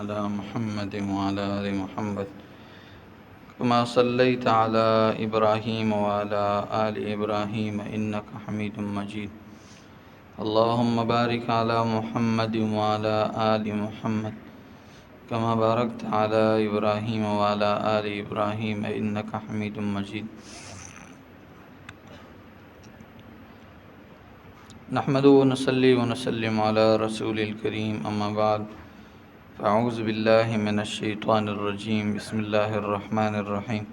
على محمد وعلى آل محمد كما صليت على إبراهيم وعلى آل إبراهيم إنك حميد مجيد اللهم بارك على محمد وعلى آل محمد كما باركت على إبراهيم وعلى آل إبراهيم إنك حميد مجيد نحمده ونصلي ونسلم على رسول الكريم أما بعد فأعوذ بالله من الشيطان الرجيم بسم الله الرحمن الرحيم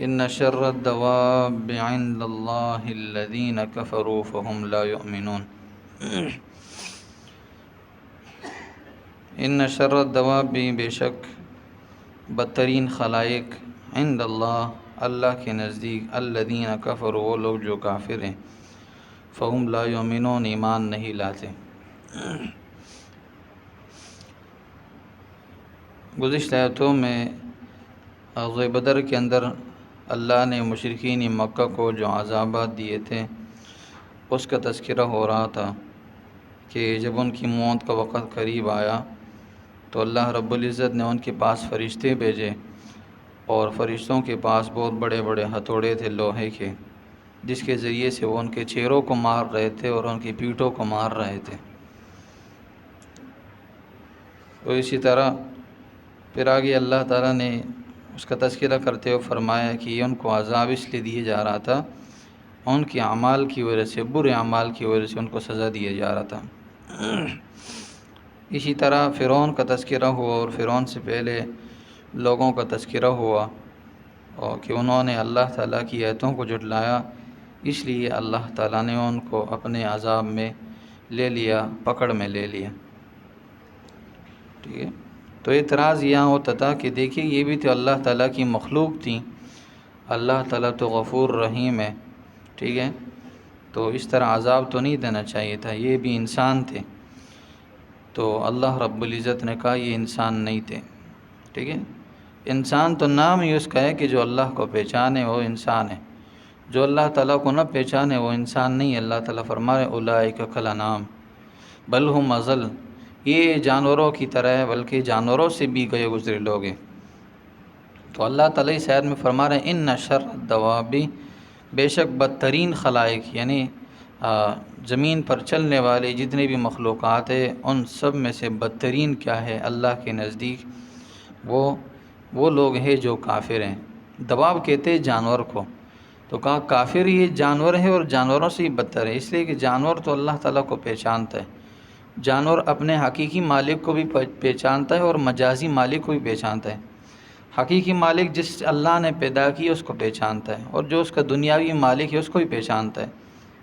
إن شر الدواب عند الله الذين كفروا فهم لا يؤمنون ان شر الدواب بے شک بدترین خلائق عند اللہ کے نزدیک الذین کفروا وہ لوگ جو کافر ہیں فہم لا یؤمنون ایمان نہیں لاتے۔ گزشتہ آیتوں میں غزوہ بدر کے اندر اللہ نے مشرکین مکہ کو جو عذابات دیے تھے اس کا تذکرہ ہو رہا تھا کہ جب ان کی موت کا وقت قریب آیا تو اللہ رب العزت نے ان کے پاس فرشتے بھیجے اور فرشتوں کے پاس بہت بڑے بڑے ہتھوڑے تھے لوہے کے، جس کے ذریعے سے وہ ان کے چہروں کو مار رہے تھے اور ان کی پیٹھوں کو مار رہے تھے۔ تو اسی طرح پھر آگے اللہ تعالیٰ نے اس کا تذکرہ کرتے ہوئے فرمایا کہ یہ ان کو عذاب اس لیے دیے جا رہا تھا، ان کے اعمال کی وجہ سے، برے اعمال کی وجہ سے ان کو سزا دیا جا رہا تھا۔ اسی طرح فرعون کا تذکرہ ہوا اور فرعون سے پہلے لوگوں کا تذکرہ ہوا اور کہ انہوں نے اللہ تعالیٰ کی آیتوں کو جھٹلایا، اس لیے اللہ تعالیٰ نے ان کو اپنے عذاب میں لے لیا، پکڑ میں لے لیا۔ ٹھیک ہے، تو اعتراض یہاں ہوتا تھا کہ دیکھیے یہ بھی تو اللہ تعالیٰ کی مخلوق تھی، اللہ تعالیٰ تو غفور رحیم ہے، ٹھیک ہے، تو اس طرح عذاب تو نہیں دینا چاہیے تھا، یہ بھی انسان تھے۔ تو اللہ رب العزت نے کہا یہ انسان نہیں تھے، ٹھیک ہے، انسان تو نام ہی اس کا ہے کہ جو اللہ کو پہچانے وہ انسان ہے، جو اللہ تعالیٰ کو نہ پہچانے وہ انسان نہیں ہے۔ اللہ تعالیٰ فرما رہے اولئک کالانعام بل ہم اضل، یہ جانوروں کی طرح ہے بلکہ جانوروں سے بھی گئے گزرے لوگ ہیں۔ تو اللہ تعالیٰ اس آیت میں فرما رہے ہیں ان شر الدواب، بے شک بدترین خلائق یعنی زمین پر چلنے والے جتنے بھی مخلوقات ہیں ان سب میں سے بدترین کیا ہے اللہ کے نزدیک، وہ لوگ ہیں جو کافر ہیں۔ دواب کہتے ہیں جانور کو، تو کہا کافر یہ جانور ہے اور جانوروں سے ہی بدتر ہے، اس لیے کہ جانور تو اللہ تعالیٰ کو پہچانتا ہے، جانور اپنے حقیقی مالک کو بھی پہچانتا ہے اور مجازی مالک کو بھی پہچانتا ہے۔ حقیقی مالک جس اللہ نے پیدا کی اس کو پہچانتا ہے اور جو اس کا دنیاوی مالک ہے اس کو بھی پہچانتا ہے۔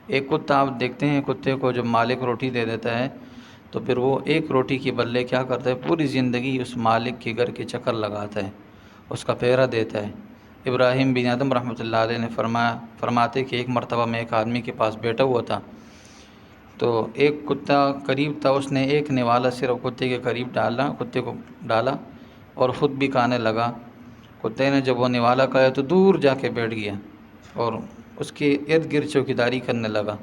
ایک کتا آپ دیکھتے ہیں، کتے کو جب مالک روٹی دے دیتا ہے تو پھر وہ ایک روٹی کے بدلے کیا کرتا ہے، پوری زندگی اس مالک کے گھر کے چکر لگاتا ہے، اس کا پہرا دیتا ہے۔ ابراہیم بن آدم رحمۃ اللہ علیہ نے فرماتے کہ ایک مرتبہ میں ایک آدمی کے پاس بیٹھا ہوا تھا، تو ایک کتا قریب تھا، اس نے ایک نوالا صرف کتے کے قریب کتے کو ڈالا اور خود بھی کھانے لگا۔ کتے نے جب وہ نوالا کھایا تو دور جا کے بیٹھ گیا اور اس کے ارد گرد چوکیداری کرنے لگا۔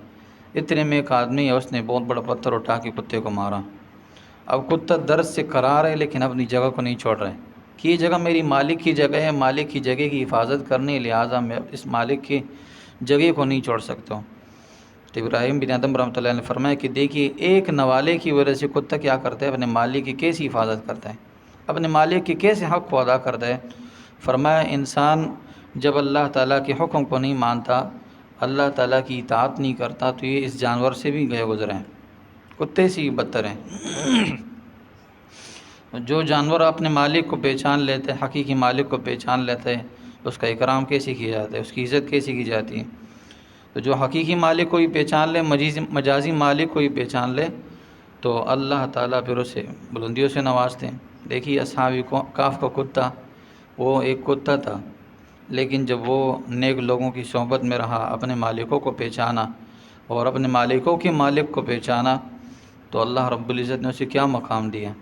اتنے میں ایک آدمی ہے، اس نے بہت بڑا پتھر اٹھا کے کتے کو مارا۔ اب کتا درد سے کرار ہے لیکن اپنی جگہ کو نہیں چھوڑ رہا ہے کہ یہ جگہ میری مالک کی جگہ ہے، مالک کی جگہ کی حفاظت کرنی، لہٰذا میں اس مالک کی جگہ کو نہیں چھوڑ سکتا ہوں۔ تو ابراہیم بن آدم رحمۃ اللہ نے فرمایا کہ دیکھیے ایک نوالے کی وجہ سے کتا کیا کرتا ہے، اپنے مالک کی کیسی حفاظت کرتا ہے، اپنے مالک کے کیسے حق کو ادا کرتا ہے۔ فرمایا انسان جب اللہ تعالیٰ کے حکم کو نہیں مانتا، اللہ تعالیٰ کی اطاعت نہیں کرتا، تو یہ اس جانور سے بھی گئے گزرے ہیں، کتے سے ہی بدتر ہیں۔ جو جانور اپنے مالک کو پہچان لیتے ہیں، حقیقی مالک کو پہچان لیتے ہیں، اس کا اکرام کیسے کیا جاتا ہے، اس کی عزت کیسے کی جاتی ہے۔ تو جو حقیقی مالک کو ہی پہچان لے، مجازی مالک کو ہی پہچان لے، تو اللہ تعالیٰ پھر اسے بلندیوں سے نوازتے ہیں۔ دیکھیے اصحاب کہف کا کتا، وہ ایک کتا تھا لیکن جب وہ نیک لوگوں کی صحبت میں رہا، اپنے مالکوں کو پہچانا اور اپنے مالکوں کے مالک کو پہچانا، تو اللہ رب العزت نے اسے کیا مقام دیا۔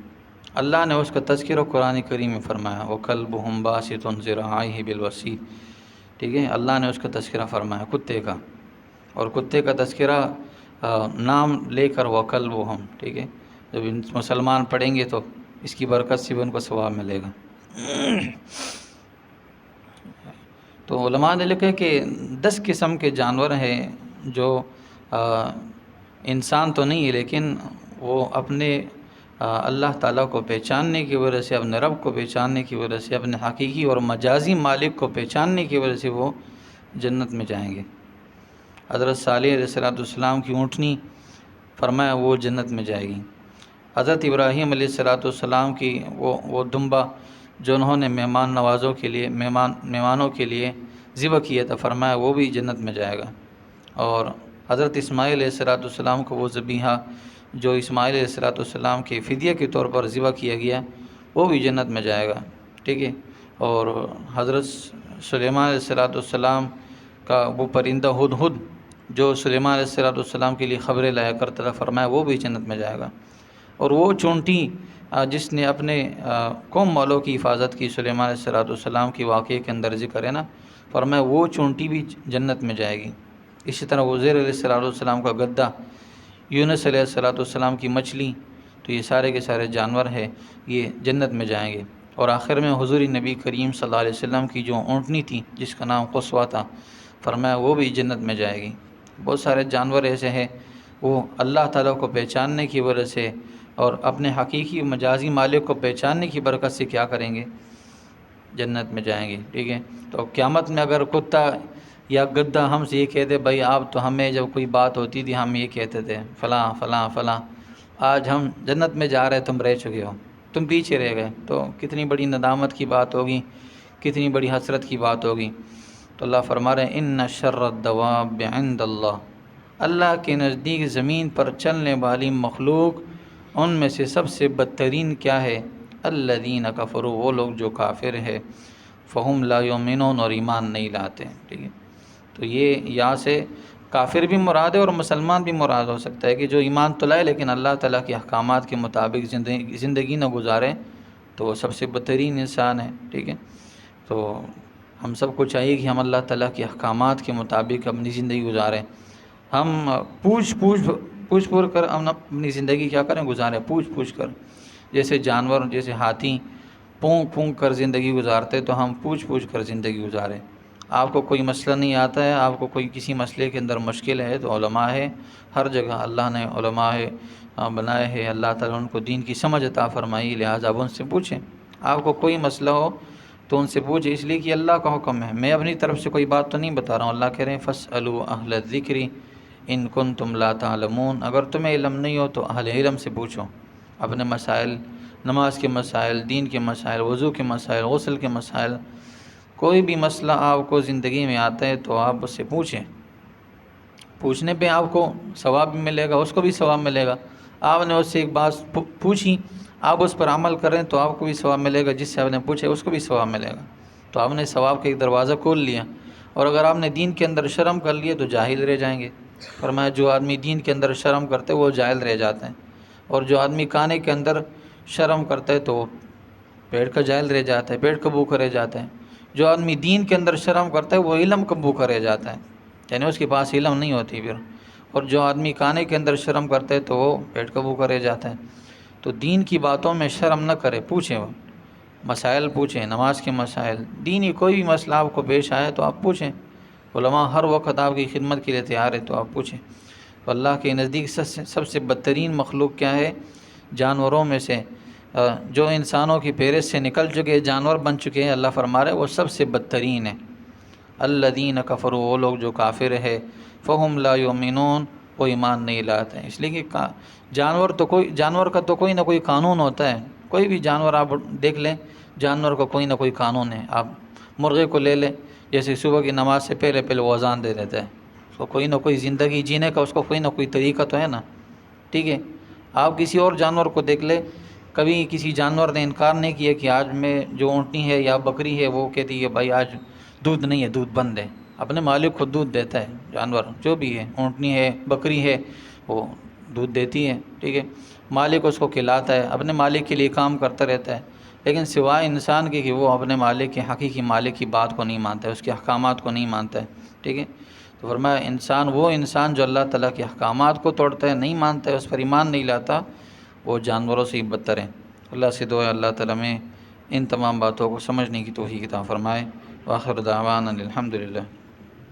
اللہ نے اس کا تذکرہ قرآن کریم میں فرمایا وَكَلْبُهُمْ بَاسِطٌ ذِرَاعَيْهِ بِالْوَصِيدِ، ٹھیک ہے، اللہ نے اس کا تذکرہ فرمایا کتے کا، اور کتے کا تذکرہ نام لے کر وَكَلْبُهُمْ، ٹھیک ہے، جب مسلمان پڑھیں گے تو اس کی برکت سے بھی ان کو ثواب ملے گا۔ تو علماء نے لکھا کہ 10 قسم کے جانور ہیں جو انسان تو نہیں ہے لیکن وہ اپنے اللہ تعالیٰ کو پہچاننے کی وجہ سے، اپنے رب کو پہچاننے کی وجہ سے، اپنے حقیقی اور مجازی مالک کو پہچاننے کی وجہ سے وہ جنت میں جائیں گے۔ حضرت صالح علیہ السلام کی اونٹنی فرمایا وہ جنت میں جائے گی۔ حضرت ابراہیم علیہ السلام کی وہ دمبا جو انہوں نے مہمانوں کے لیے ذبح کیا تھا، فرمایا وہ بھی جنت میں جائے گا۔ اور حضرت اسماعیل علیہ السلام کو وہ ذبیحہ جو اسماعیل علیہ السلام کے فدیہ کے طور پر ذبح کیا گیا وہ بھی جنت میں جائے گا، ٹھیک ہے۔ اور حضرت سلیمان علیہ السلام کا وہ پرندہ ہدہد جو سلیمان علیہ السلام کے لیے خبریں لایا کرتا تھا، فرمایا وہ بھی جنت میں جائے گا۔ اور وہ چونٹی جس نے اپنے قوم والوں کی حفاظت کی، سلیمان علیہ السلام کی واقعے کے اندر ذکر ہے نا، فرمایا وہ چونٹی بھی جنت میں جائے گی۔ اسی طرح عزیر علیہ السلام کا گدہ، یونس علیہ السلام کی مچھلی، تو یہ سارے کے سارے جانور ہیں، یہ جنت میں جائیں گے۔ اور آخر میں حضور نبی کریم صلی اللہ علیہ وسلم کی جو اونٹنی تھی جس کا نام قصوہ تھا، فرمایا وہ بھی جنت میں جائے گی۔ بہت سارے جانور ایسے ہیں وہ اللہ تعالیٰ کو پہچاننے کی وجہ سے اور اپنے حقیقی مجازی مالک کو پہچاننے کی برکت سے کیا کریں گے؟ جنت میں جائیں گے، ٹھیک ہے۔ تو قیامت میں اگر کتا یا گدہ ہم سے یہ کہتے بھائی آپ تو ہمیں جب کوئی بات ہوتی تھی ہم یہ کہتے تھے فلاں فلاں فلاں، آج ہم جنت میں جا رہے تم رہ چکے ہو، تم پیچھے رہ گئے، تو کتنی بڑی ندامت کی بات ہوگی، کتنی بڑی حسرت کی بات ہوگی۔ تو اللہ فرما رہے ہیں ان شر الدواب عند اللہ، اللہ کے نزدیک زمین پر چلنے والی مخلوق ان میں سے سب سے بدترین کیا ہے؟ الذین کفروا، وہ لوگ جو کافر ہے، فہم لا یؤمنون، اور ایمان نہیں لاتے، ٹھیک ہے۔ تو یہ یہاں سے کافر بھی مراد ہے اور مسلمان بھی مراد ہو سکتا ہے کہ جو ایمان تو لائے لیکن اللہ تعالیٰ کے احکامات کے مطابق زندگی نہ گزارے تو وہ سب سے بدترین انسان ہے، ٹھیک ہے۔ تو ہم سب کو چاہیے کہ ہم اللہ تعالیٰ کے احکامات کے مطابق اپنی زندگی گزاریں۔ ہم پوچھ کر ہم اپنی زندگی کیا کریں؟ گزاریں پوچھ کر، جیسے جانور، جیسے ہاتھی پونک کر زندگی گزارتے تو ہم پوچھ کر زندگی گزاریں۔ آپ کو کوئی مسئلہ نہیں آتا ہے، آپ کو کوئی کسی مسئلے کے اندر مشکل ہے تو علماء ہے، ہر جگہ اللہ نے علماء ہے بنائے ہیں، اللہ تعالیٰ ان کو دین کی سمجھ عطا فرمائی، لہٰذا اب ان سے پوچھیں۔ آپ کو کوئی مسئلہ ہو تو ان سے پوچھیں، اس لیے کہ اللہ کا حکم ہے، میں اپنی طرف سے کوئی بات تو نہیں بتا رہا ہوں۔ اللہ کہہ رہے ہیں فاسألوا اہل الذکر ان کنتم لا تعلمون، اگر تمہیں علم نہیں ہو تو اہل علم سے پوچھو، اپنے مسائل، نماز کے مسائل، دین کے مسائل، وضو کے مسائل، غسل کے مسائل، کوئی بھی مسئلہ آپ کو زندگی میں آتا ہے تو آپ اس سے پوچھیں۔ پوچھنے پہ آپ کو ثواب بھی ملے گا، اس کو بھی ثواب ملے گا۔ آپ نے اس سے ایک بات پوچھی، آپ اس پر عمل کریں تو آپ کو بھی ثواب ملے گا، جس سے آپ نے پوچھے اس کو بھی ثواب ملے گا۔ تو آپ نے ثواب کا ایک دروازہ کھول لیا۔ اور اگر آپ نے دین کے اندر شرم کر لیے تو جاہل رہ جائیں گے۔ فرمایا جو آدمی دین کے اندر شرم کرتے وہ جاہل رہ جاتے ہیں، اور جو آدمی کھانے کے اندر شرم کرتا ہے تو وہ پیٹ کا جاہل رہ جاتا ہے، پیٹ کا بھوکا رہ جاتا ہے۔ جو آدمی دین کے اندر شرم کرتا ہے وہ علم کا بھوکا رہ جاتا ہے، یعنی اس کے پاس علم نہیں ہوتی پھر۔ اور جو آدمی کھانے کے اندر شرم کرتا ہے تو وہ پیٹ کا بھوکا رہ جاتا ہے۔ تو دین کی باتوں میں شرم نہ کرے، پوچھیں، وہ مسائل پوچھیں، نماز کے مسائل، دینی کوئی بھی مسئلہ آپ کو پیش آئے تو آپ پوچھیں۔ علماء ہر وقت آپ کی خدمت کے لیے تیار ہے، تو آپ پوچھیں۔ تو اللہ کے نزدیک سب سے بدترین مخلوق کیا ہے؟ جانوروں میں سے جو انسانوں کی فہرست سے نکل چکے، جانور بن چکے ہیں، اللہ فرما رہے وہ سب سے بدترین ہے۔ الذین کفروا، وہ لوگ جو کافر ہے، فہم لا یؤمنون، وہ ایمان نہیں لاتے ہیں۔ اس لیے کہ جانور کا تو کوئی نہ کوئی قانون ہوتا ہے۔ کوئی بھی جانور آپ دیکھ لیں، جانور کا کوئی نہ کوئی قانون ہے۔ آپ مرغے کو لے لیں، جیسے صبح کی نماز سے پہلے وہ اذان دے دیتا ہے، اس کو کوئی نہ کوئی زندگی جینے کا اس کو کوئی نہ کوئی طریقہ تو ہے نا، ٹھیک ہے۔ آپ کسی اور جانور کو دیکھ لیں، کبھی کسی جانور نے انکار نہیں کیا کہ آج میں جو اونٹنی ہے یا بکری ہے وہ کہتی ہے بھائی آج دودھ نہیں ہے، دودھ بند ہے۔ اپنے مالک کو دودھ دیتا ہے جانور، جو بھی ہے، اونٹنی ہے، بکری ہے، وہ دودھ دیتی ہے، ٹھیک ہے۔ مالک اس کو کھلاتا ہے، اپنے مالک کے لیے کام کرتا رہتا ہے، لیکن سوائے انسان کے کہ وہ اپنے مالک کے حقیقی مالک کی بات کو نہیں مانتا ہے، اس کے احکامات کو نہیں مانتا ہے، ٹھیک ہے۔ تو فرمایا وہ انسان جو اللہ تعالیٰ کے احکامات کو توڑتا ہے، نہیں مانتا ہے، اس پر ایمان نہیں لاتا، وہ جانوروں سے ہی بدتر ہیں۔ اللہ سے دعا ہے اللہ تعالیٰ میں ان تمام باتوں کو سمجھنے کی توفیق عطا فرمائے۔ وآخر دعوانا الحمدللہ۔